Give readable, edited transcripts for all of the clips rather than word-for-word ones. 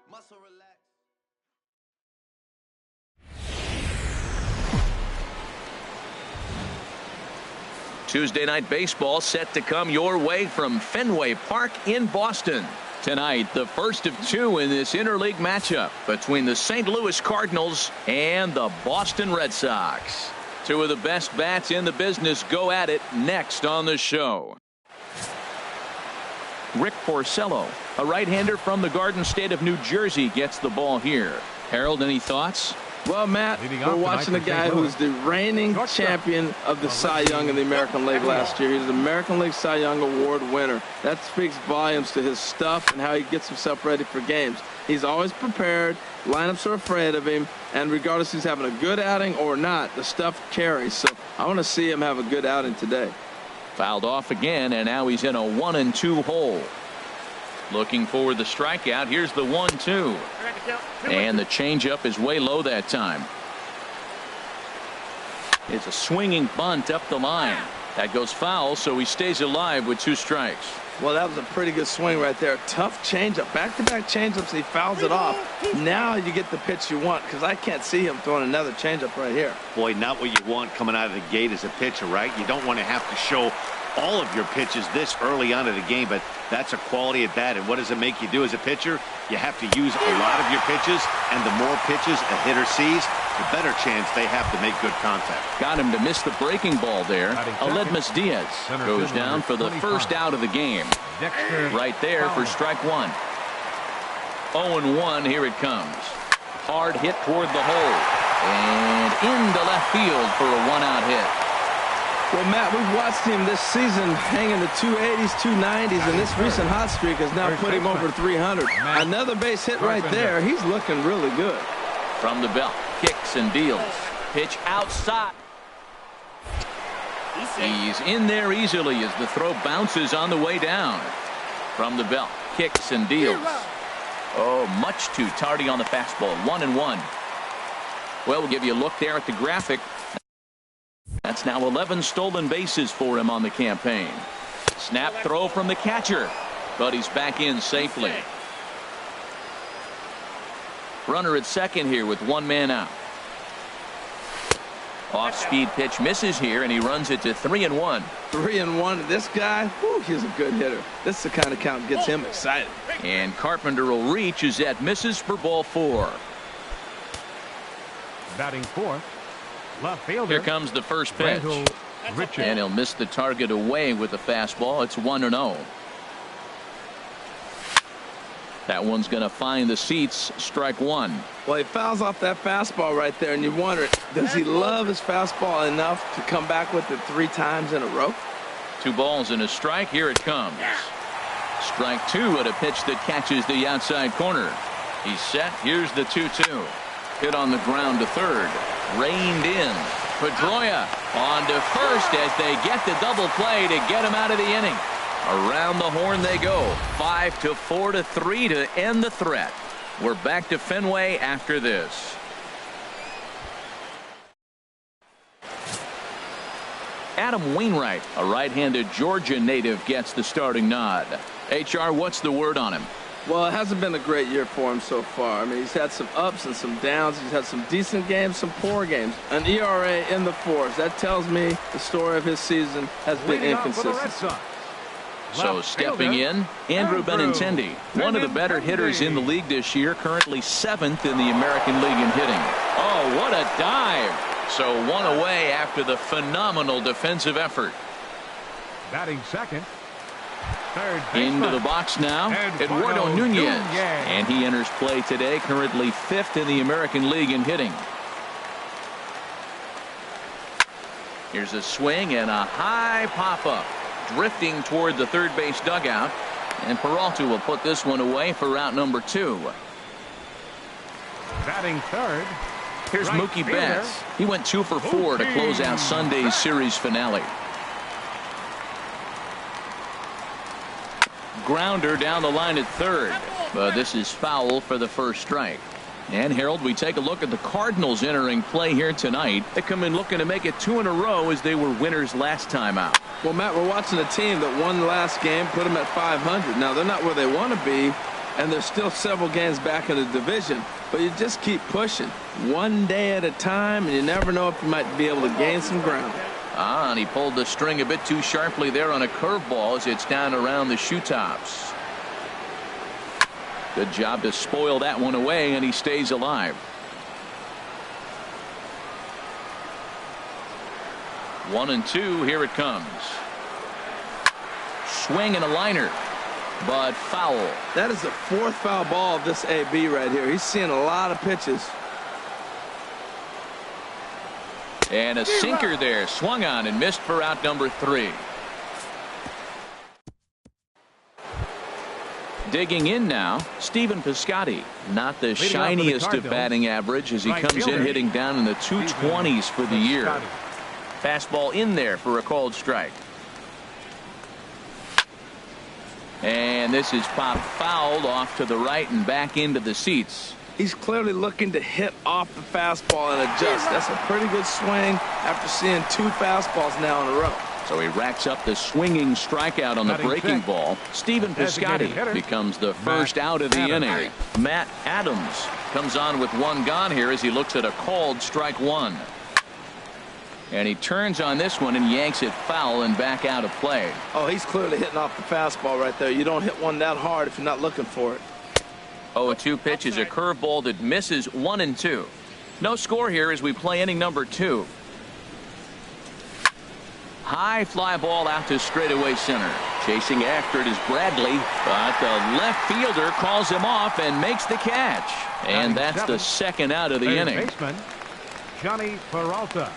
Muscle relax. Tuesday night baseball set to come your way from Fenway Park in Boston. Tonight, the first of two in this interleague matchup between the St. Louis Cardinals and the Boston Red Sox. Two of the best bats in the business go at it next on the show. Rick Porcello, a right-hander from the Garden State of New Jersey, gets the ball here. Harold, any thoughts? Well, Matt, we're watching a guy who's the reigning champion of the Cy Young in the American League last year. He's the American League Cy Young Award winner. That speaks volumes to his stuff and how he gets himself ready for games. He's always prepared. Lineups are afraid of him. And regardless if he's having a good outing or not, the stuff carries. So I want to see him have a good outing today. Fouled off again, and now he's in a 1-2 hole. Looking for the strikeout. Here's the 1-2. And the changeup is way low that time. It's a swinging bunt up the line. That goes foul, so he stays alive with 2 strikes. Well, that was a pretty good swing right there. Tough changeup. Back-to-back changeups. He fouls it off. Now you get the pitch you want, because I can't see him throwing another changeup right here. Boy, not what you want coming out of the gate as a pitcher, right? You don't want to have to show all of your pitches this early on in the game, but that's a quality at bat. And what does it make you do as a pitcher? You have to use a lot of your pitches, and the more pitches a hitter sees, the better chance they have to make good contact. Got him to miss the breaking ball there. Aledmus Diaz goes down for the first out of the game. Right there for strike 1. 0-1. Here it comes. Hard hit toward the hole. And into left field for a 1-out hit. Well, Matt, we've watched him this season hanging the 280s, 290s, and this recent hot streak has now put him over 300. Another base hit right there. He's looking really good. From the belt, kicks and deals. Pitch outside. He's in there easily as the throw bounces on the way down. From the belt, kicks and deals. Oh, much too tardy on the fastball. 1-1. Well, we'll give you a look there at the graphic. That's now 11 stolen bases for him on the campaign. Snap throw from the catcher, but he's back in safely. Runner at second here with 1 man out. Off-speed pitch misses here, and he runs it to 3-1. 3-1. This guy, whew, he's a good hitter. This is the kind of count that gets him excited. And Carpenter will reach as that misses for ball 4. Batting 4th. Left fielder. Here comes the first pitch. And he'll miss the target away with the fastball. It's 1-0. That one's going to find the seats. Strike 1. Well, he fouls off that fastball right there, and you wonder, does he love his fastball enough to come back with it 3 times in a row? 2 balls and a strike. Here it comes. Strike 2 at a pitch that catches the outside corner. He's set. Here's the 2-2. Hit on the ground to third. Reined in. Pedroia on to first as they get the double play to get him out of the inning. Around the horn they go. 5-4-3 to end the threat. We're back to Fenway after this. Adam Wainwright, a right-handed Georgia native, gets the starting nod. HR, what's the word on him? Well, it hasn't been a great year for him so far. I mean, he's had some ups and some downs. He's had some decent games, some poor games. An ERA in the 4s. That tells me the story of his season has been inconsistent. So stepping in, Andrew Benintendi, one of the better hitters in the league this year, currently 7th in the American League in hitting. Oh, what a dive. So 1 away after the phenomenal defensive effort. Batting second. Into the box now, Eduardo Nunez. And he enters play today, currently 5th in the American League in hitting. Here's a swing and a high pop-up, drifting toward the third base dugout. And Peralta will put this one away for out number 2. Batting third. Here's Mookie Betts. He went 2 for 4 to close out Sunday's series finale. Grounder down the line at third. But this is foul for the first strike. And Harold, we take a look at the Cardinals entering play here tonight. They come in looking to make it 2 in a row as they were winners last time out. Well, Matt, we're watching a team that won the last game, put them at 500. Now, they're not where they want to be, and they're still several games back in the division. But you just keep pushing one day at a time, and you never know if you might be able to gain some ground. And he pulled the string a bit too sharply there on a curveball as it's down around the shoe tops. Good job to spoil that one away, and he stays alive. 1-2, here it comes. Swing and a liner, but foul. That is the 4th foul ball of this AB right here. He's seeing a lot of pitches. And a sinker there, swung on and missed for out number 3. Digging in now, Stephen Piscotty. Not the shiniest of batting average as he comes in hitting down in the 220s for the year. Fastball in there for a called strike. And this is popped fouled off to the right and back into the seats. He's clearly looking to hit off the fastball and adjust. That's a pretty good swing after seeing 2 fastballs now in a row. So he racks up the swinging strikeout on the breaking ball. Stephen Piscotty becomes the first out of the inning. Matt Adams comes on with 1 gone here as he looks at a called strike 1. And he turns on this one and yanks it foul and back out of play. Oh, he's clearly hitting off the fastball right there. You don't hit one that hard if you're not looking for it. 0-2 pitch is a curveball that misses 1-2. No score here as we play inning number 2. High fly ball out to straightaway center. Chasing after it is Bradley, but the left fielder calls him off and makes the catch. And that's the 2nd out of the inning. Baseman, Johnny Peralta.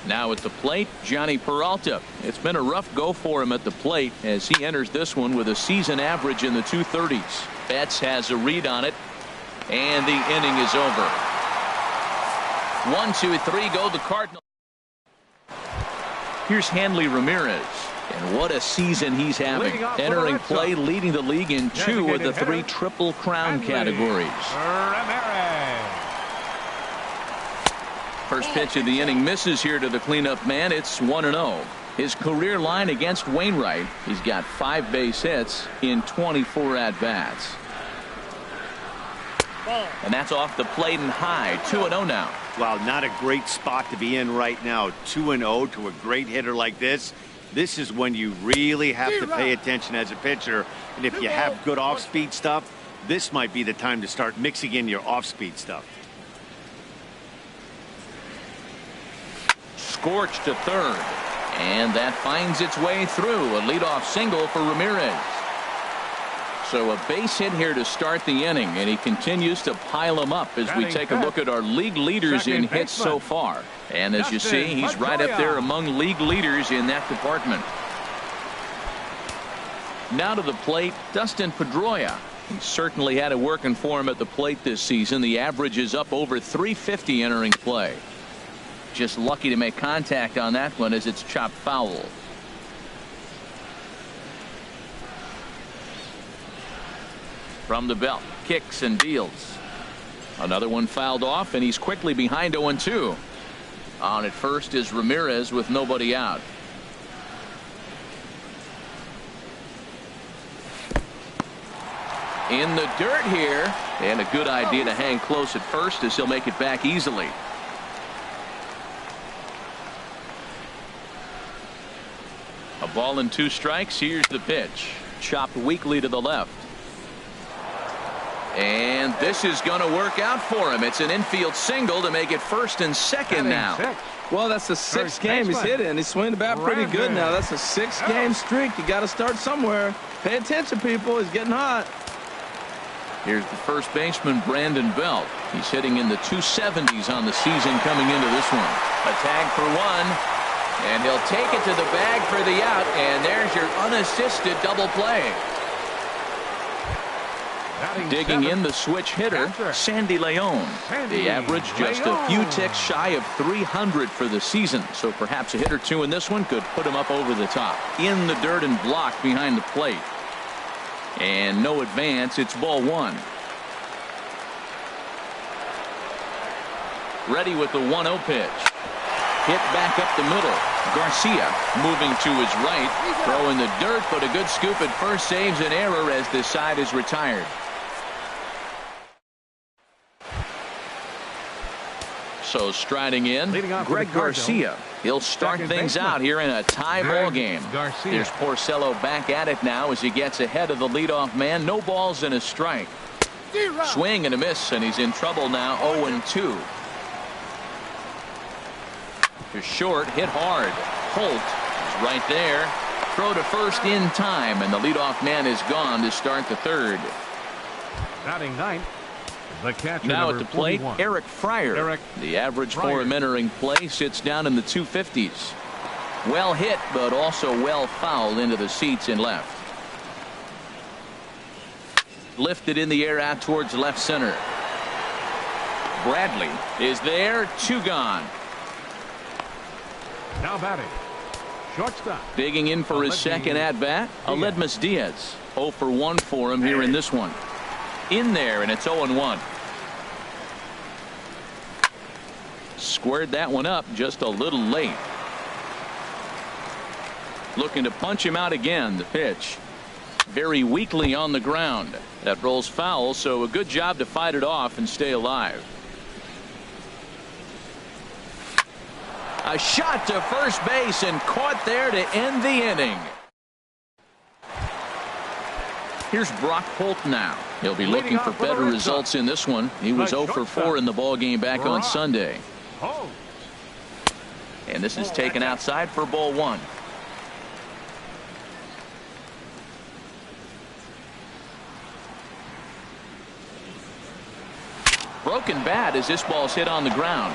Now at the plate, Johnny Peralta. It's been a rough go for him at the plate as he enters this one with a season average in the 230s. Betts has a read on it, and the inning is over. 1, 2, 3 go the Cardinals. Here's Hanley Ramirez, and what a season he's having. Entering play, leading the league in 2 of the 3 Triple Crown categories. First pitch of the inning misses here to the cleanup man. It's 1-0. His career line against Wainwright, he's got 5 base hits in 24 at-bats. And that's off the plate and high. 2-0 now. Wow, not a great spot to be in right now. 2-0 to a great hitter like this. This is when you really have to pay attention as a pitcher. And if you have good off-speed stuff, this might be the time to start mixing in your off-speed stuff. Scorched to third, and that finds its way through. A leadoff single for Ramirez. So a base hit here to start the inning, and he continues to pile them up as we take a look at our league leaders in hits so far. And as you see, he's right up there among league leaders in that department. Now to the plate, Dustin Pedroia. He certainly had it working for him at the plate this season. The average is up over 350 entering play. Just lucky to make contact on that one as it's chopped foul. From the belt, kicks and deals. Another one fouled off, and he's quickly behind 0-2. On at first is Ramirez with nobody out. In the dirt here, and a good idea to hang close at first as he'll make it back easily. A ball and 2 strikes. Here's the pitch. Chopped weakly to the left. And And this is going to work out for him. It's an infield single to make it first and second now. Well, that's the sixth game he's hit in. He's swinging the bat pretty good now. That's a six-game streak. You got to start somewhere. Pay attention, people. He's getting hot. Here's the first baseman, Brandon Belt. He's hitting in the 270s on the season coming into this one. A tag for one, and he'll take it to the bag for the out, and there's your unassisted double play. Digging in the switch hitter, Sandy Leon. The average just a few ticks shy of 300 for the season, so perhaps a hit or two in this one could put him up over the top. In the dirt and blocked behind the plate. And no advance. It's ball one. Ready with the 1-0 pitch. Hit back up the middle. Garcia moving to his right. Throw in the dirt, but a good scoop at first saves an error as this side is retired. So striding in, Greg Garcia. He'll start things out here in a tie ball game. Here's Porcello back at it now as he gets ahead of the leadoff man. No balls and a strike. Swing and a miss, and he's in trouble now. 0-2. To short, hit hard. Holt is right there. Throw to first in time, and the leadoff man is gone to start the third. Batting ninth, the catcher, now at the plate, 41. Eric Fryer. The average for him entering play sits down in the 250s. Well hit, but also well fouled into the seats in left. Lifted in the air out towards left center. Bradley is there. 2 gone. Now batting, shortstop. Digging in for his second at-bat, Aledmus Diaz. 0 for 1 for him here in this one. In there, and it's 0-1. Squared that one up just a little late. Looking to punch him out again. The pitch very weakly on the ground. That rolls foul, so a good job to fight it off and stay alive. A shot to first base and caught there to end the inning. Here's Brock Holt now. He'll be looking for better results in this one. He was 0 for 4 in the ball game back on Sunday. And this is taken outside for ball one. Broken bat as this ball's hit on the ground.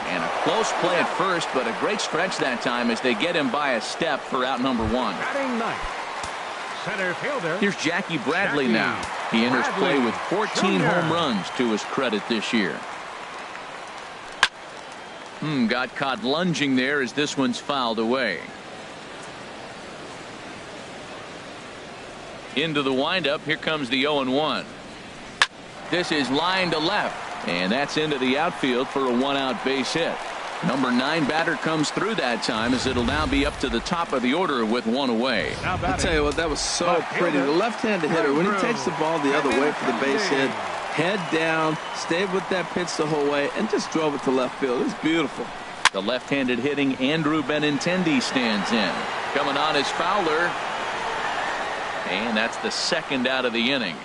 And a close play at first, but a great stretch that time as they get him by a step for out number one. Batting ninth, center fielder. Here's Jackie Bradley now. He enters play with 14 home runs to his credit this year. Got caught lunging there as this one's fouled away. Into the windup. Here comes the 0-1. This is line to left, and that's into the outfield for a 1-out base hit. Number 9 batter comes through that time as it'll now be up to the top of the order with 1 away. I tell you what, that was so pretty. The left-handed hitter, when he takes the ball the other way for the base hit, head down, stayed with that pitch the whole way, and just drove it to left field. It's beautiful. The left-handed hitting Andrew Benintendi stands in. Coming on is Fowler. And that's the second out of the inning.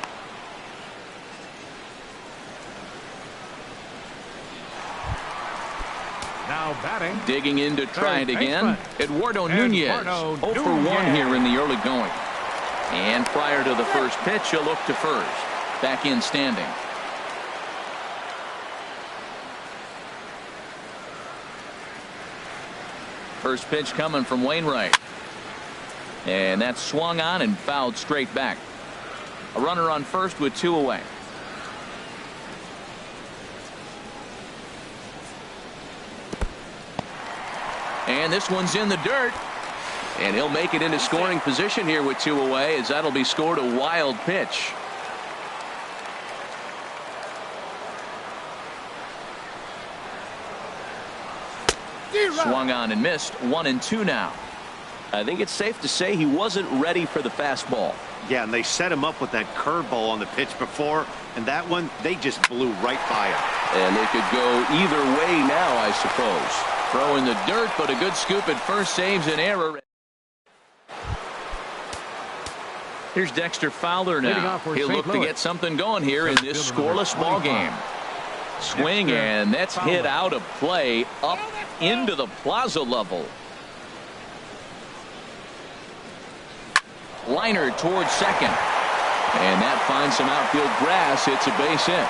Now batting. Digging in to try it again. Eduardo Nunez. 0 for 1 here in the early going. And prior to the first pitch, he'll look to first. Back in standing. First pitch coming from Wainwright. And that's swung on and fouled straight back. A runner on first with 2 away. And this one's in the dirt. And he'll make it into scoring position here with 2 away, as that'll be scored a wild pitch. Swung on and missed. 1-2 now. I think it's safe to say he wasn't ready for the fastball. Yeah, and they set him up with that curveball on the pitch before, and that one, they just blew right by him. And it could go either way now, I suppose. Throw in the dirt, but a good scoop at first saves an error. Here's Dexter Fowler now. He'll look to get something going here in this scoreless ball game. Swing, and that's hit out of play up into the plaza level. Liner towards second. And that finds some outfield grass. It's a base hit.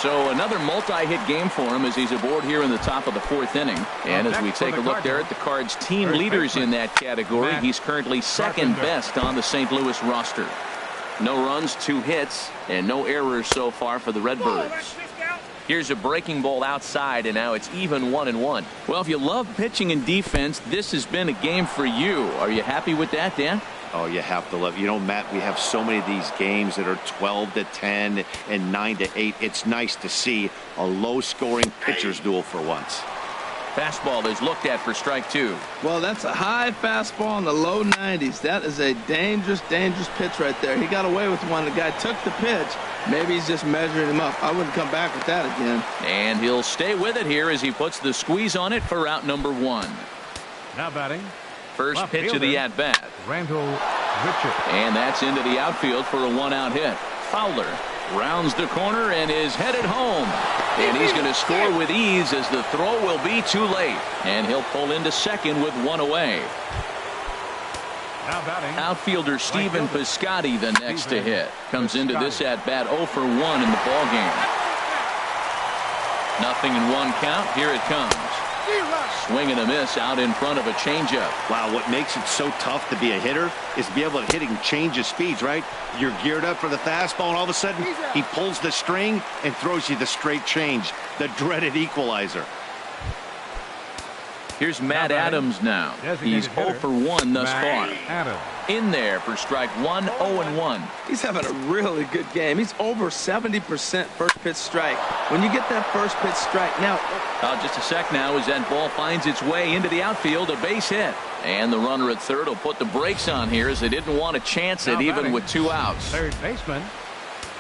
So another multi-hit game for him as he's aboard here in the top of the 4th inning. And as we take a look there at the Cards' team leaders in that category, he's currently second best on the St. Louis roster. No runs, 2 hits, and no errors so far for the Redbirds. Here's a breaking ball outside, and now it's even 1-1. Well, if you love pitching and defense, this has been a game for you. Are you happy with that, Dan? Oh, you have to love. You know, Matt, we have so many of these games that are 12-10 and 9-8. It's nice to see a low-scoring pitcher's duel for once. Fastball is looked at for strike 2. Well, that's a high fastball in the low 90s. That is a dangerous, dangerous pitch right there. He got away with one. The guy took the pitch. Maybe he's just measuring him up. I wouldn't come back with that again. And he'll stay with it here as he puts the squeeze on it for out number 1. Now batting. First pitch of the at-bat. Randall Richard. And that's into the outfield for a 1-out hit. Fowler rounds the corner and is headed home. And he's going to score with ease as the throw will be too late. And he'll pull into second with 1 away. Now batting. Outfielder Stephen Piscotty the next to hit. Comes into this at-bat 0 for 1 in the ball game. Nothing in 1 count. Here it comes. Swing and a miss out in front of a changeup. Wow, what makes it so tough to be a hitter is to be able to hitting change of speeds, right? You're geared up for the fastball, and all of a sudden he pulls the string and throws you the straight change, the dreaded equalizer. Here's Matt Adams now. He's 0 for 1 thus far. Adams. In there for strike 1, 0-1. He's having a really good game. He's over 70% first pitch strike. When you get that first pitch strike, now. Just a sec now as that ball finds its way into the outfield, a base hit. And the runner at third will put the brakes on here as they didn't want to chance it even with 2 outs. Third baseman,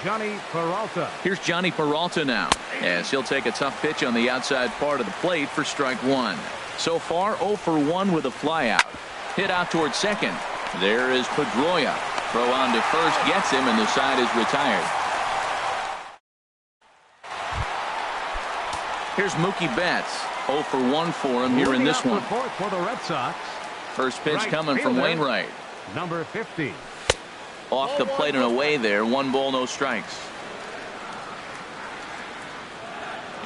Johnny Peralta. Here's Johnny Peralta now as he'll take a tough pitch on the outside part of the plate for strike 1. So far 0 for 1 with a flyout. Hit out towards second. There is Pedroia. Throw on to first gets him, and the side is retired. Here's Mookie Betts. 0 for 1 for him here in this one. For the Red Sox. First pitch coming from Wainwright. Number 50. Off the plate and away there. 1 ball, no strikes.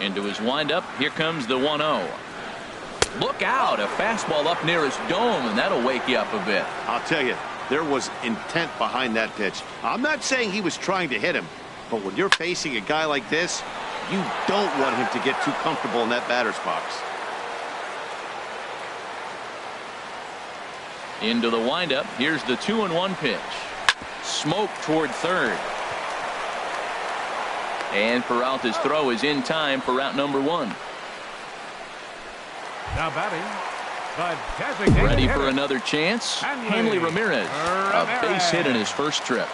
Into his windup. Here comes the 1-0. Look out, a fastball up near his dome, and that'll wake you up a bit. I'll tell you, there was intent behind that pitch. I'm not saying he was trying to hit him, but when you're facing a guy like this, you don't want him to get too comfortable in that batter's box. Into the windup. Here's the 2-1 pitch. Smoke toward third. And Peralta's throw is in time for out number 1. Now batting, but designated ready hitter. for another chance. Hanley Ramirez. A base hit in his first trip.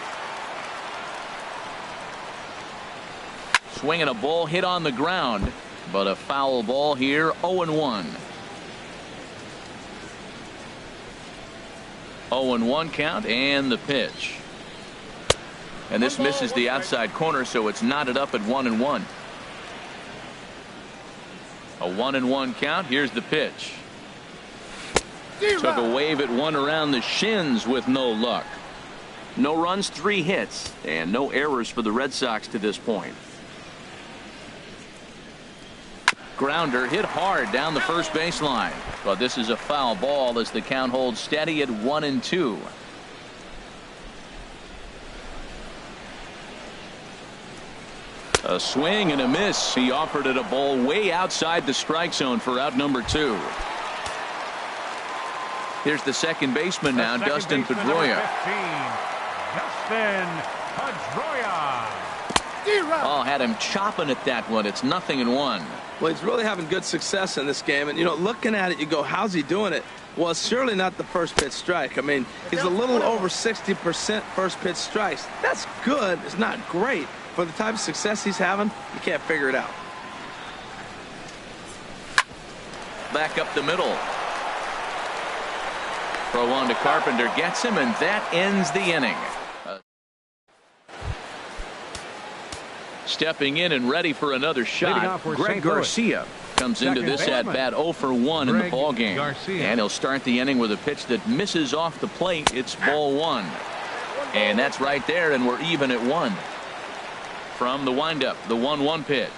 Swinging a ball hit on the ground, but a foul ball here. 0-1. 0-1 count, and the pitch. And this misses the outside corner, so it's knotted up at 1-1. A 1-1 count. Here's the pitch. Took a wave at one around the shins with no luck. No runs, 3 hits, and no errors for the Red Sox to this point. Grounder hit hard down the first baseline, but this is a foul ball as the count holds steady at 1-2. A swing and a miss. He offered it a ball way outside the strike zone for out number 2. Here's the second baseman now, Dustin Pedroia. Dustin Pedroia. Oh, had him chopping at that one. It's 0-1. Well, he's really having good success in this game. And, you know, looking at it, you go, how's he doing it? Well, it's surely not the first pitch strike. I mean, he's a little over 60% first pitch strikes. That's good. It's not great. For the type of success he's having, you can't figure it out. Back up the middle. Throw on to Carpenter, gets him, and that ends the inning. Stepping in and ready for another shot, Greg Garcia comes into this at bat 0 for 1 in the ball game. And he'll start the inning with a pitch that misses off the plate. It's ball 1. And that's right there, and we're even at 1. From the windup, the 1-1 pitch.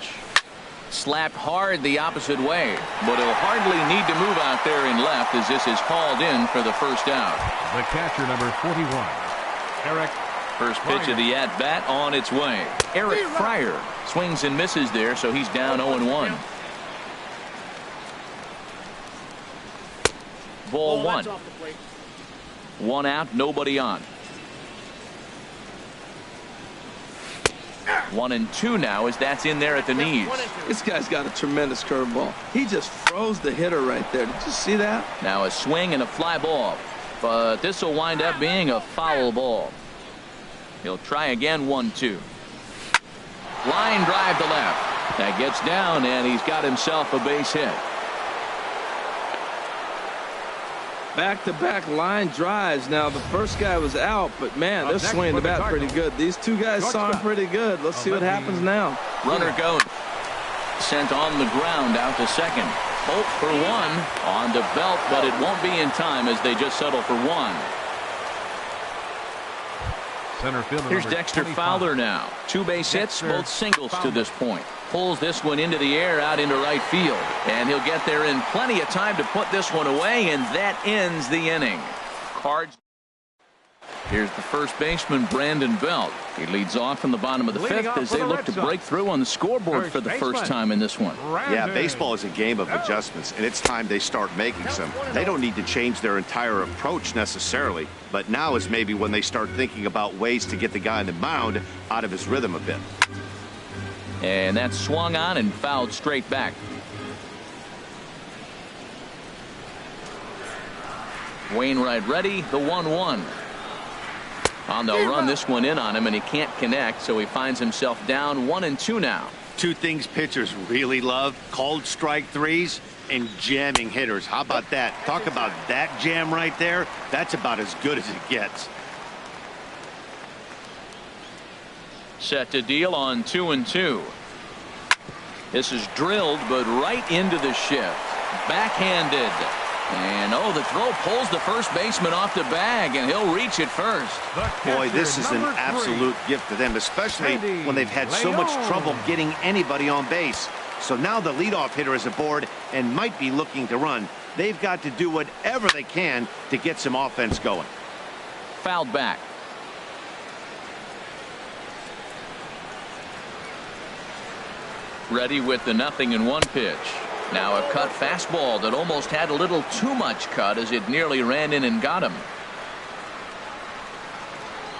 Slapped hard the opposite way, but he'll hardly need to move out there in left as this is hauled in for the first out. The catcher, number 41, Eric. First pitch of the at-bat on its way. Eric Fryer swings and misses there, so he's down 0-1. Ball 1. 1 out, nobody on. 1-2 now as that's in there at the knees. This guy's got a tremendous curveball. He just froze the hitter right there. Did you see that? Now a swing and a fly ball, but this will wind up being a foul ball. He'll try again. 1-2. Line drive to left. That gets down, and he's got himself a base hit. Back-to-back line drives. Now the first guy was out, but man, they're swinging the bat pretty good. These two guys saw him pretty good. Let's see what happens now. Runner goes. Sent on the ground out to second. Hope for 1 on to Belt, but it won't be in time as they just settle for 1. Center fielder. Here's Dexter Fowler now. 2 base hits, both singles to this point. Pulls this one into the air out into right field. And he'll get there in plenty of time to put this one away, and that ends the inning. Cards. Here's the first baseman, Brandon Belt. He leads off in the bottom of the 5th as they look to break through on the scoreboard for the first time in this one. Yeah, baseball is a game of adjustments, and it's time they start making some. They don't need to change their entire approach necessarily, but now is maybe when they start thinking about ways to get the guy on the mound out of his rhythm a bit. And that's swung on and fouled straight back. Wainwright ready, the 1-1. They'll run this one in on him, and he can't connect, so he finds himself down 1-2 now. 2 things pitchers really love: called strike threes and jamming hitters. How about that? Talk about that jam right there. That's about as good as it gets. Set to deal on 2-2. This is drilled, but right into the shift. Backhanded. And the throw pulls the first baseman off the bag, and he'll reach it first. Boy, this is an absolute gift to them, especially when they've had so much trouble getting anybody on base. So now the leadoff hitter is aboard and might be looking to run. They've got to do whatever they can to get some offense going. Fouled back. Ready with the 0-1 pitch. Now a cut fastball that almost had a little too much cut as it nearly ran in and got him.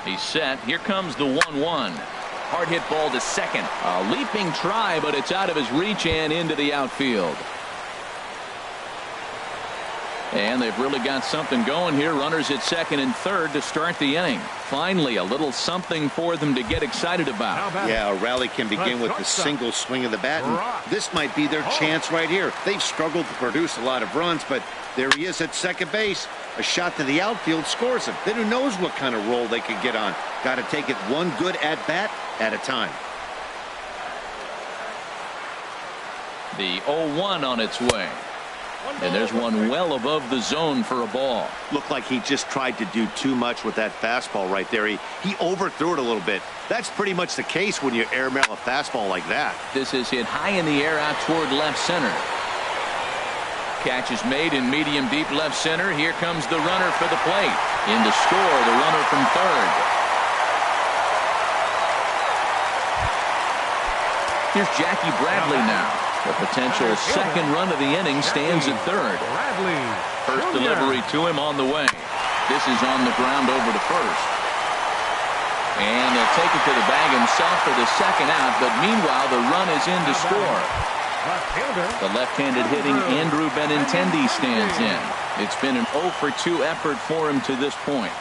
He's set. Here comes the 1-1. Hard hit ball to second. A leaping try, but it's out of his reach and into the outfield. And they've really got something going here. Runners at second and third to start the inning. Finally, a little something for them to get excited about. Yeah, a rally can begin with the single swing of the bat, and this might be their chance right here. They've struggled to produce a lot of runs, but there he is at second base. A shot to the outfield scores him. Then who knows what kind of roll they could get on. Got to take it one good at-bat at a time. The 0-1 on its way. And there's one well above the zone for a ball. Looked like he just tried to do too much with that fastball right there. He overthrew it a little bit. That's pretty much the case when you airmail a fastball like that. This is hit high in the air out toward left center. Catch is made in medium deep left center. Here comes the runner for the plate. In to score, the runner from third. Here's Jackie Bradley now. The potential second run of the inning stands at third. First delivery to him on the way. This is on the ground over to first. And he'll take it to the bag himself for the second out, but meanwhile the run is in to score. The left-handed hitting Andrew Benintendi stands in. It's been an 0 for 2 effort for him to this point.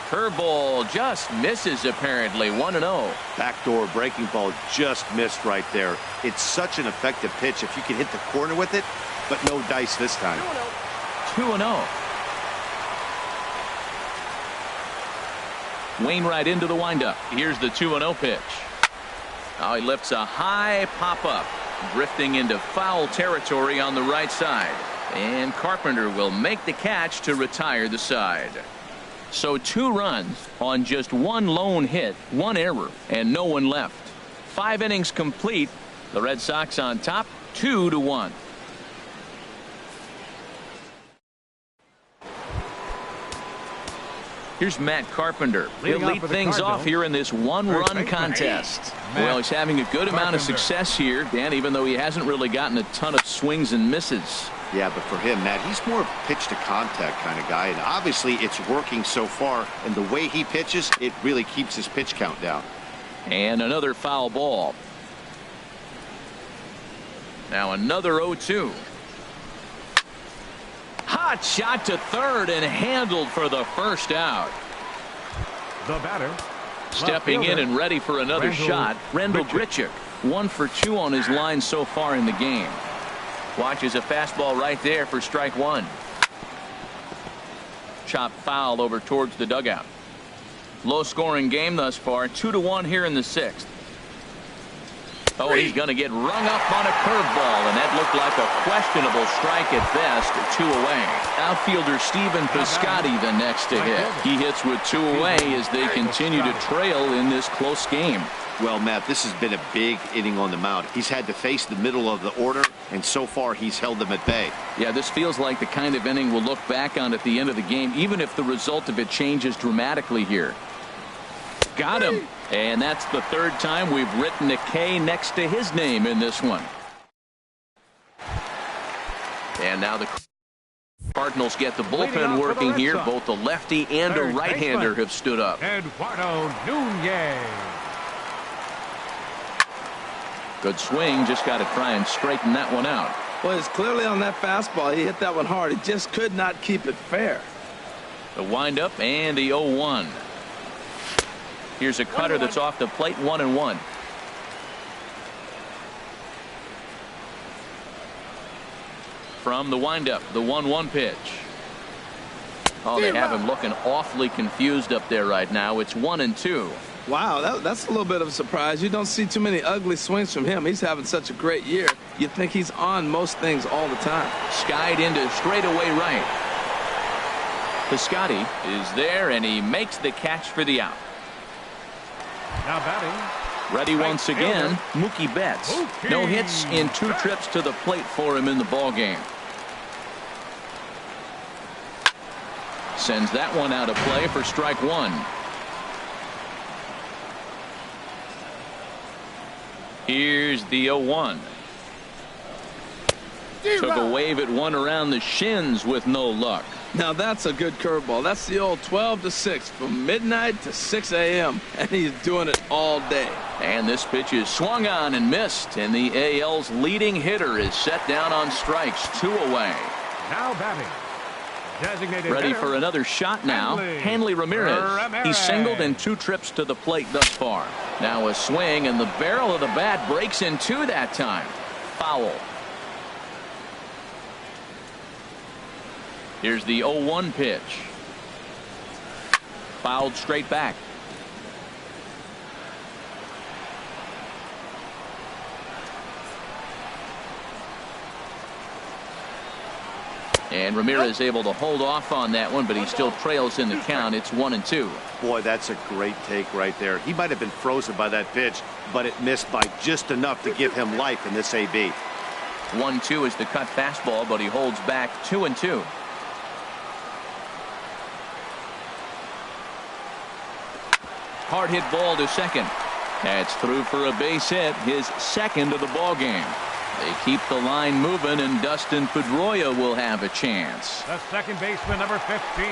Curveball just misses apparently. 1-0. Backdoor breaking ball just missed right there. It's such an effective pitch if you can hit the corner with it, but no dice this time. 2-0. Wainwright into the windup. Here's the 2-0 pitch. Now he lifts a high pop-up, drifting into foul territory on the right side. And Carpenter will make the catch to retire the side. So 2 runs on just 1 lone hit, 1 error, and no one left. 5 innings complete. The Red Sox on top, 2-1. Here's Matt Carpenter. He'll lead things off here in this 1-run contest. Well, he's having a good amount of success here, Dan, even though he hasn't really gotten a ton of swings and misses. Yeah, but for him, Matt, he's more pitch to contact kind of guy, and obviously it's working so far, and the way he pitches, it really keeps his pitch count down. And another foul ball. Now another 0-2. Hot shot to third and handled for the first out. The batter. Stepping in and ready for another shot, Rendell Grichuk. 1 for 2 on his line so far in the game. Watches a fastball right there for strike 1. Chopped foul over towards the dugout. Low scoring game thus far, 2-1 here in the 6th. Oh, he's going to get rung up on a curveball, and that looked like a questionable strike at best. 2 away. Outfielder Stephen Piscotty the next to hit. He hits with 2 away as they continue to trail in this close game. Well, Matt, this has been a big inning on the mound. He's had to face the middle of the order, and so far he's held them at bay. Yeah, this feels like the kind of inning we'll look back on at the end of the game, even if the result of it changes dramatically here. Got him. And that's the 3rd time we've written a K next to his name in this one. And now the Cardinals get the bullpen working here. Both a lefty and a right-hander have stood up. Eduardo Nunez. Good swing. Just got to try and straighten that one out. Well, it's clearly on that fastball. He hit that one hard. He just could not keep it fair. The windup and the 0-1. Here's a cutter that's off the plate, 1-1. From the windup, the 1-1 pitch. Oh, they have him looking awfully confused up there right now. It's 1-2. Wow, that's a little bit of a surprise. You don't see too many ugly swings from him. He's having such a great year. You think he's on most things all the time. Skied into straightaway right. Piscotty is there, and he makes the catch for the out. Now batting. Ready once again, Mookie Betts. No hits in 2 trips to the plate for him in the ballgame. Sends that one out of play for strike 1. Here's the 0-1. Took a wave at one around the shins with no luck. Now that's a good curveball. That's the old 12-6 from midnight to 6 a.m. and he's doing it all day. And this pitch is swung on and missed, and the AL's leading hitter is set down on strikes, 2 away. Now batting. Designated ready hitter, for another shot now. Hanley Ramirez. He's singled in 2 trips to the plate thus far. Now a swing, and the barrel of the bat breaks in 2 that time. Foul. Here's the 0-1 pitch. Fouled straight back. And Ramirez able to hold off on that one, but he still trails in the count. It's 1-2. Boy, that's a great take right there. He might have been frozen by that pitch, but it missed by just enough to give him life in this AB. 1-2 is the cut fastball, but he holds back 2-2. Hard hit ball to second. That's through for a base hit, his second of the ball game. They keep the line moving, and Dustin Pedroia will have a chance. The second baseman, number 15.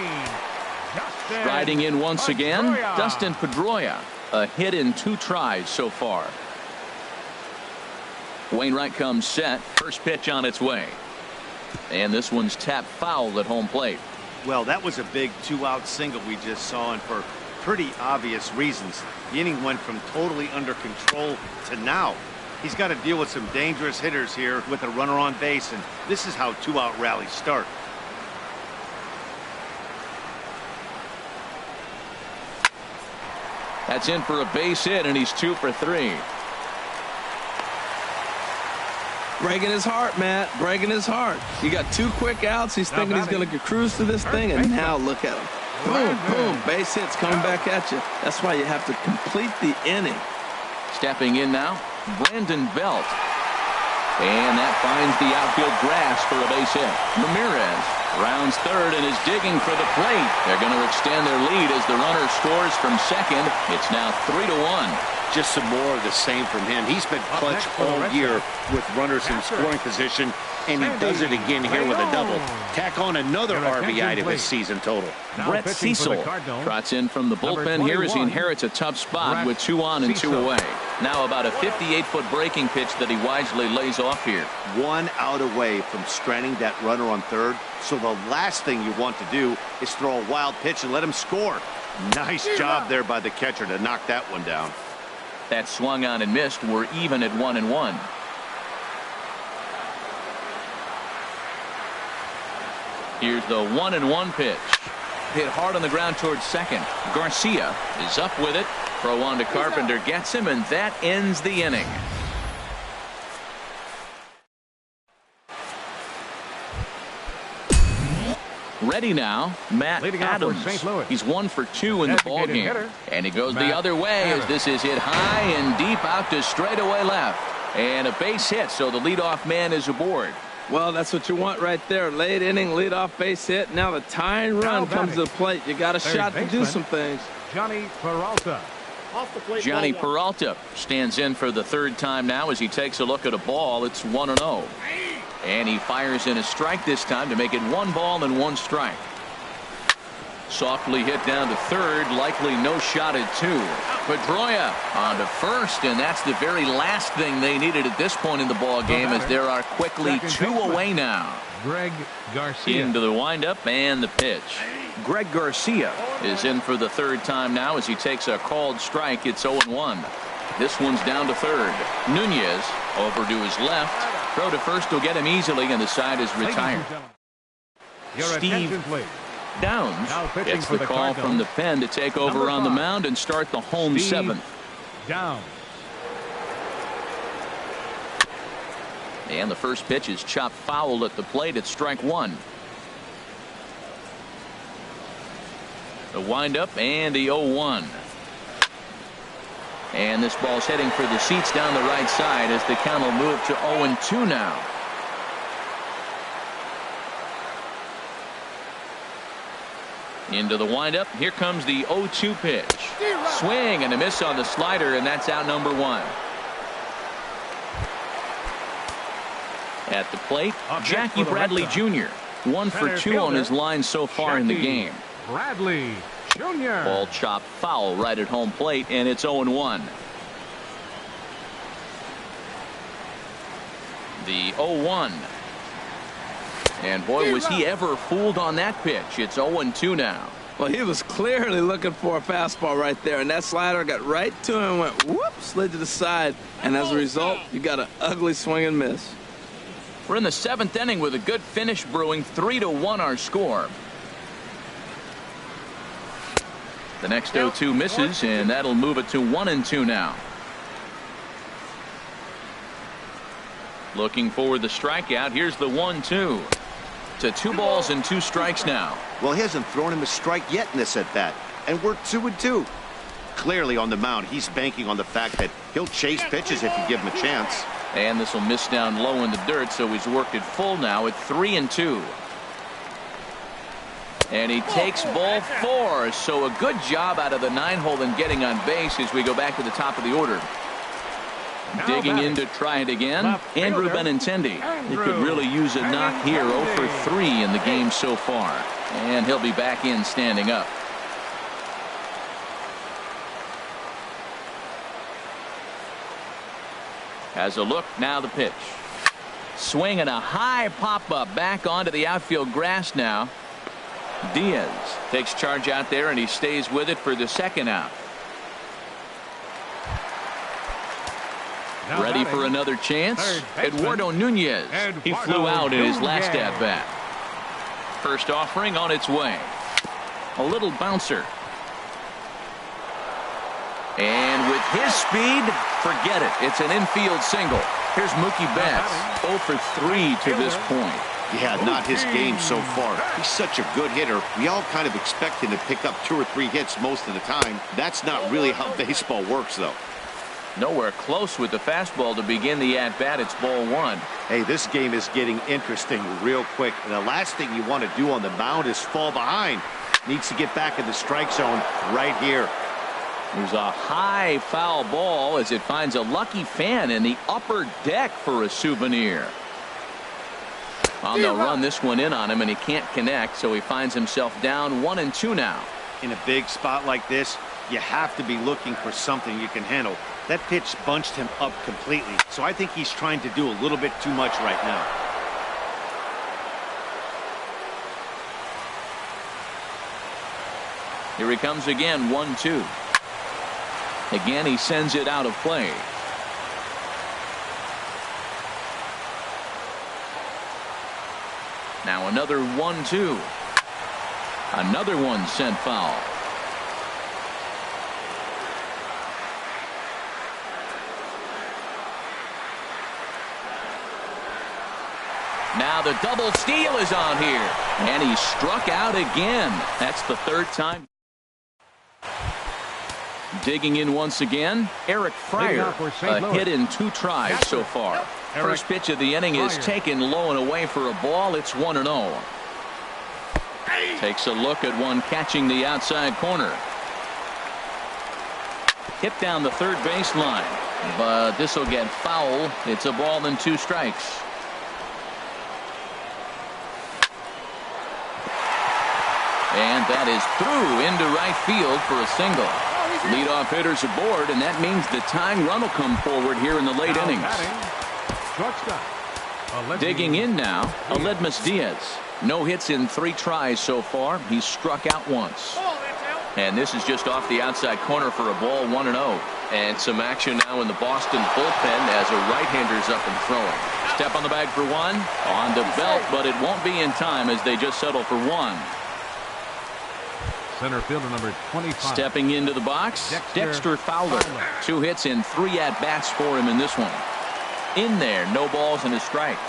Dustin Riding in once again, Pedroia. Dustin Pedroia. A hit in 2 tries so far. Wainwright comes set. First pitch on its way. And this one's tapped foul at home plate. Well, that was a big 2-out single we just saw, and for pretty obvious reasons. The inning went from totally under control to now. He's got to deal with some dangerous hitters here with a runner on base, and this is how 2-out rallies start. That's in for a base hit, and he's 2 for 3. Breaking his heart, Matt. Breaking his heart. You got 2 quick outs. He's thinking he's going to cruise to this thing, and now look at him. Boom, boom. Base hits coming back at you. That's why you have to complete the inning. Stepping in now, Brandon Belt. And that finds the outfield grass for a base hit. Ramirez rounds third and is digging for the plate. They're going to extend their lead as the runner scores from second. It's now 3-1. Just some more of the same from him. He's been clutch all year with runners in scoring position, and he does it again here with a double. Tack on another RBI to his season total. Brett Cecil trots in from the bullpen here as he inherits a tough spot with 2 on and 2 away. Now about a 58-foot breaking pitch that he wisely lays off here. 1 out away from stranding that runner on third, so the last thing you want to do is throw a wild pitch and let him score. Nice job there by the catcher to knock that one down. That swung on and missed. We're even at 1-1. Here's the 1-1 pitch. Hit hard on the ground towards second. Garcia is up with it. Throw on to Carpenter gets him, and that ends the inning. Ready now, Matt Adams. He's 1 for 2 in the ballgame. And he goes the other way as this is hit high and deep out to straightaway left. And a base hit, so the leadoff man is aboard. Well, that's what you want right there. Late inning, leadoff base hit. Now the tying run comes to the plate. You got a shot to do some things. Johnny Peralta. Johnny Peralta stands in for the 3rd time now as he takes a look at a ball. It's 1-0. And he fires in a strike this time to make it 1 ball and 1 strike. Softly hit down to third, likely no shot at 2. Pedroia on to first, and that's the very last thing they needed at this point in the ball game, as there are quickly 2 away now. Greg Garcia. Into the windup and the pitch. Greg Garcia is in for the 3rd time now as he takes a called strike. It's 0-1. This one's down to third. Nunez over to his left. Throw to first will get him easily, and the side is retired. Steve Downs gets the call from the pen to take over on the mound and start the home 7th. Downs. And the first pitch is chopped foul at the plate at strike 1. The windup and the 0-1. And this ball's heading for the seats down the right side as the count will move to 0-2 now. Into the windup. Here comes the 0-2 pitch. Swing and a miss on the slider, and that's out number 1. At the plate, Jackie Bradley Jr. 1 for 2 on his line so far in the game. Bradley Jr. Ball chopped foul right at home plate, and it's 0-1. The 0-1. And boy, was he ever fooled on that pitch. It's 0-2 now. Well, he was clearly looking for a fastball right there, and that slider got right to him and went whoop, slid to the side, and as a result, you got an ugly swing and miss. We're in the 7th inning with a good finish brewing. 3-1 our score. The next 0-2 misses, and that'll move it to 1-2 now. Looking for the strikeout. Here's the 1-2. To 2 balls and 2 strikes now. Well, he hasn't thrown him a strike yet in this at bat, and we're 2-2. Clearly on the mound, he's banking on the fact that he'll chase pitches if you give him a chance. And this will miss down low in the dirt, so he's worked it full now at 3-2. And he takes ball 4, so a good job out of the 9-hole in getting on base as we go back to the top of the order. Digging in to try it again, Andrew Benintendi. He could really use a knock here. 0 for 3 in the game so far, and he'll be back in standing up. Has a look, now the pitch. Swing and a high pop-up back onto the outfield grass now. Diaz takes charge out there, and he stays with it for the 2nd out. Ready for another chance? Eduardo Nunez. He flew out in his last at-bat. First offering on its way. A little bouncer. His speed, forget it. It's an infield single. Here's Mookie Betts, 0 for 3 to this point. Yeah, not his game so far. He's such a good hitter. We all kind of expect him to pick up 2 or 3 hits most of the time. That's not really how baseball works, though. Nowhere close with the fastball to begin the at-bat. It's ball 1. Hey, this game is getting interesting real quick. And the last thing you want to do on the mound is fall behind. Needs to get back in the strike zone right here. There's a high foul ball as it finds a lucky fan in the upper deck for a souvenir. Well, they'll run this one in on him, and he can't connect, so he finds himself down 1-2 now. In a big spot like this, you have to be looking for something you can handle. That pitch bunched him up completely, so I think he's trying to do a little bit too much right now. Here he comes again, 1-2. Again, he sends it out of play. Now another 1-2. Another one sent foul. Now the double steal is on here. And he struck out again. That's the 3rd time. Digging in once again, Eric Fryer. A hit in 2 tries so far. First pitch of the inning is taken low and away for a ball. It's 1-0. Takes a look at one catching the outside corner. Hit down the 3rd baseline, but this will get foul. It's a ball and 2 strikes. And that is through into right field for a single. Leadoff hitters aboard, and that means the tying run will come forward here in the late innings. Digging in now, Aledmus Diaz. No hits in 3 tries so far. He's struck out once. And this is just off the outside corner for a ball, 1-0. And some action now in the Boston bullpen as a right-hander's up and throwing. Step on the bag for 1. On the belt, but it won't be in time as they just settle for 1. Center fielder number 25. Stepping into the box, Dexter Fowler. 2 hits and 3 at-bats for him in this one. In there, no balls and a strike.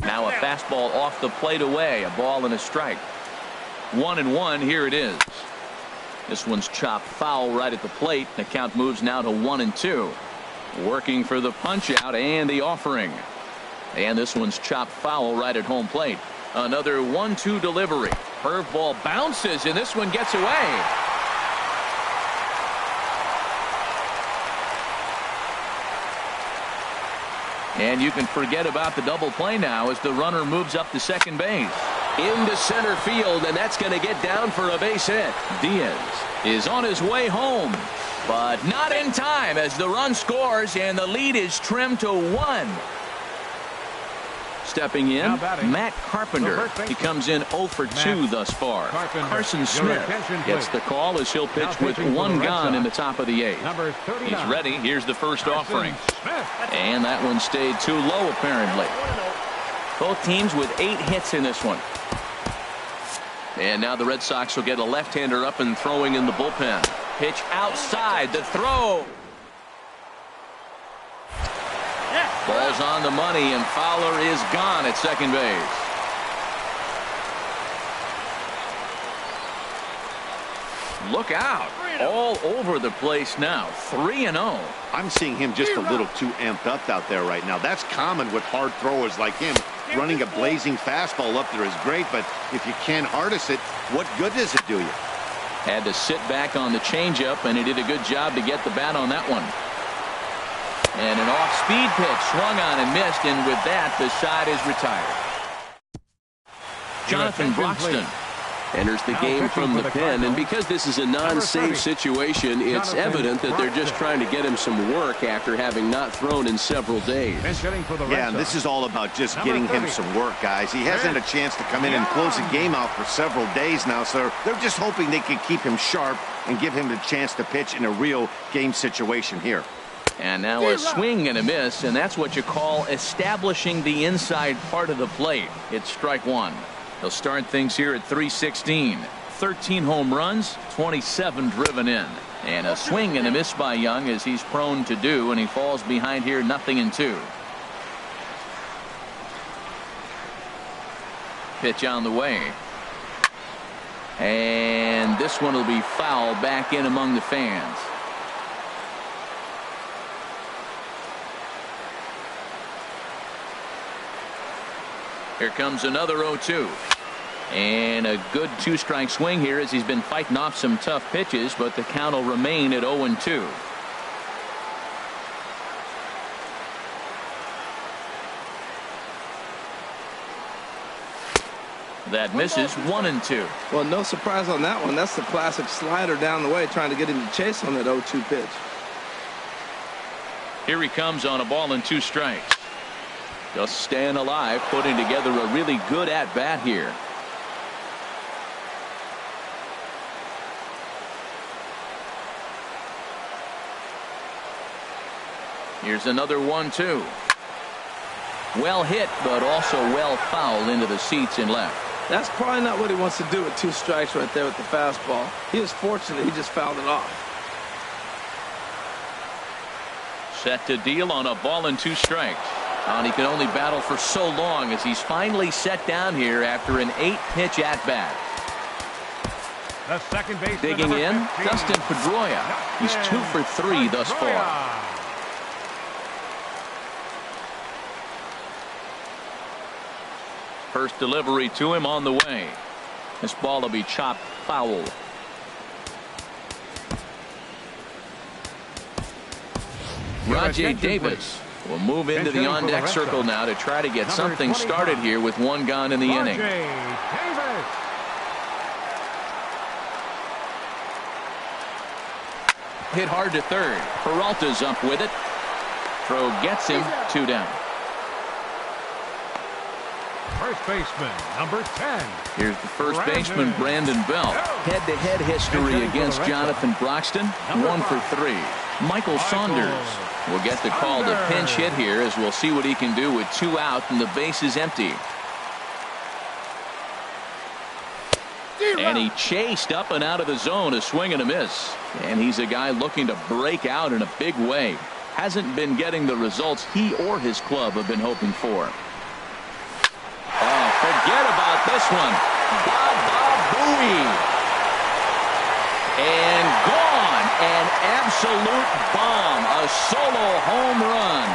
Now a fastball off the plate away, a ball and a strike. 1-1, here it is. This one's chopped foul right at the plate. The count moves now to 1-2. Working for the punch out and the offering. And this one's chopped foul right at home plate. Another 1-2 delivery. Curveball bounces, and this one gets away. And you can forget about the double play now as the runner moves up to second base. Into center field, and that's going to get down for a base hit. Diaz is on his way home, but not in time as the run scores, and the lead is trimmed to 1. Stepping in, Matt Carpenter. He comes in 0 for 2 thus far. Carson Smith gets the call as he'll pitch with 1 gone in the top of the 8th. He's ready. Here's the first offering. And that one stayed too low, apparently. Both teams with 8 hits in this one. And now the Red Sox will get a left-hander up and throwing in the bullpen. Pitch outside, the throw. Ball's on the money, and Fowler is gone at second base. Look out. All over the place now. 3-0. I'm seeing him just a little too amped up out there right now. That's common with hard throwers like him. Running a blazing fastball up there is great, but if you can't harness it, what good does it do you? Had to sit back on the changeup, and he did a good job to get the bat on that one. And an off-speed pitch swung on and missed, and with that, the side is retired. Jonathan Broxton enters the game from the pen, and because this is a non-save situation, it's evident that they're just trying to get him some work after having not thrown in several days. Yeah, and this is all about just getting him some work, guys. He hasn't had a chance to come in and close the game out for several days now, so they're just hoping they can keep him sharp and give him the chance to pitch in a real game situation here. And now a swing and a miss, and that's what you call establishing the inside part of the plate. It's strike 1. They'll start things here at 3:16. 13 home runs, 27 driven in. And a swing and a miss by Young, as he's prone to do, and he falls behind here 0-2. Pitch on the way. And this one will be foul back in among the fans. Here comes another 0-2. And a good two-strike swing here, as he's been fighting off some tough pitches, but the count will remain at 0-2. That misses. 1-2. Well, no surprise on that one. That's the classic slider down the way, trying to get him to chase on that 0-2 pitch. Here he comes on a ball and 2 strikes. Just staying alive, putting together a really good at-bat here. Here's another 1-2. Well hit, but also well fouled into the seats in left. That's probably not what he wants to do with 2 strikes right there with the fastball. He is fortunate he just fouled it off. Set to deal on a ball and 2 strikes. And he can only battle for so long, as he's finally set down here after an 8-pitch at-bat. The second baseman, digging in, 15. Dustin Pedroia. He's 2 for 3 thus far. First delivery to him on the way. This ball will be chopped foul. Rajay Davis will move into the on-deck circle now to try to get something started here with 1 gone in the inning. Hit hard to third. Peralta's up with it. Throw gets him. 2 down. First baseman, number 10. Here's the first baseman, Brandon Belt. Head-to-head history against Jonathan Broxton. 1 for 3. Michael Saunders will get the call to pinch hit here, as we'll see what he can do with 2 out and the base is empty. And he chased up and out of the zone, a swing and a miss. And he's a guy looking to break out in a big way. Hasn't been getting the results he or his club have been hoping for. Oh, forget about this one. Baba Booey. And gone. An absolute bomb. A solo home run.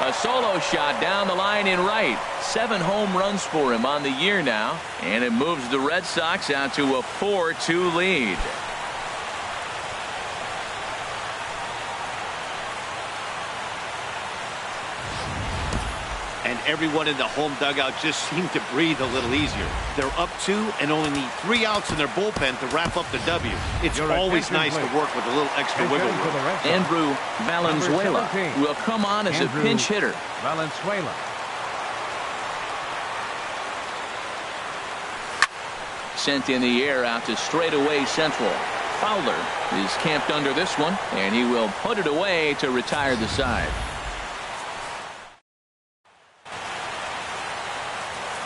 A solo shot down the line in right. 7 home runs for him on the year now. And it moves the Red Sox out to a 4-2 lead. And everyone in the home dugout just seemed to breathe a little easier. They're up 2 and only need 3 outs in their bullpen to wrap up the W. It's always nice to work with a little extra wiggle room. Andrew Valenzuela will come on as a pinch hitter. Valenzuela. Sent in the air out to straightaway central. Fowler is camped under this one, and he will put it away to retire the side.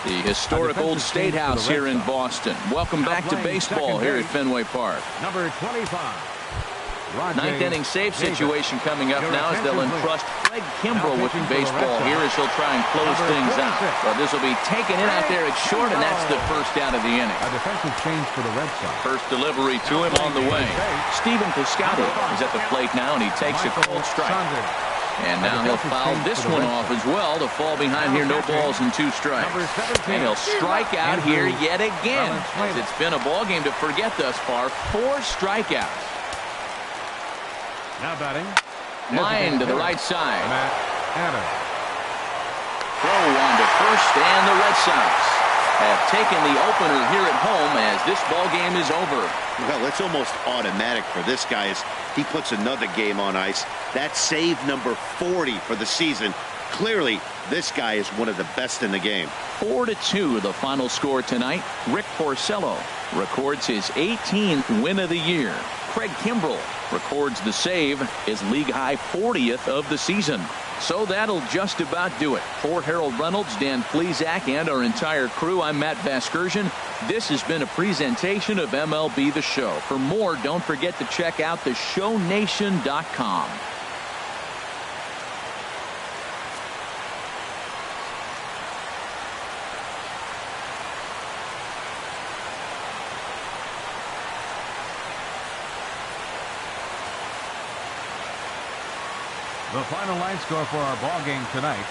The historic old State House here in Boston. Welcome back to baseball here at Fenway Park. Number 25. 9th inning save situation coming up now, as they'll entrust Craig Kimbrell with the baseball here, as he'll try and close things out. Well, this will be taken in out there at short, and that's the first out of the inning. A defensive change for the Red Sox. First delivery to him on the way. Stephen Piscotty is at the plate now, and he takes a cold strike. And now he'll foul this one off as well to fall behind here. No balls and 2 strikes. And he'll strike out here yet again, as it's been a ball game to forget thus far. 4 strikeouts. Now batting. Line to the right side. Matt Adams. Throw on to first, and the Red Sox have taken the opener here at home, as this ball game is over. Well, it's almost automatic for this guy as he puts another game on ice. That's save number 40 for the season. Clearly, this guy is one of the best in the game. 4-2 the final score tonight. Rick Porcello records his 18th win of the year. Craig Kimbrell records the save, his league-high 40th of the season. So that'll just about do it. For Harold Reynolds, Dan Flezak, and our entire crew, I'm Matt Vasgersian. This has been a presentation of MLB The Show. For more, don't forget to check out theshownation.com. The final line score for our ball game tonight: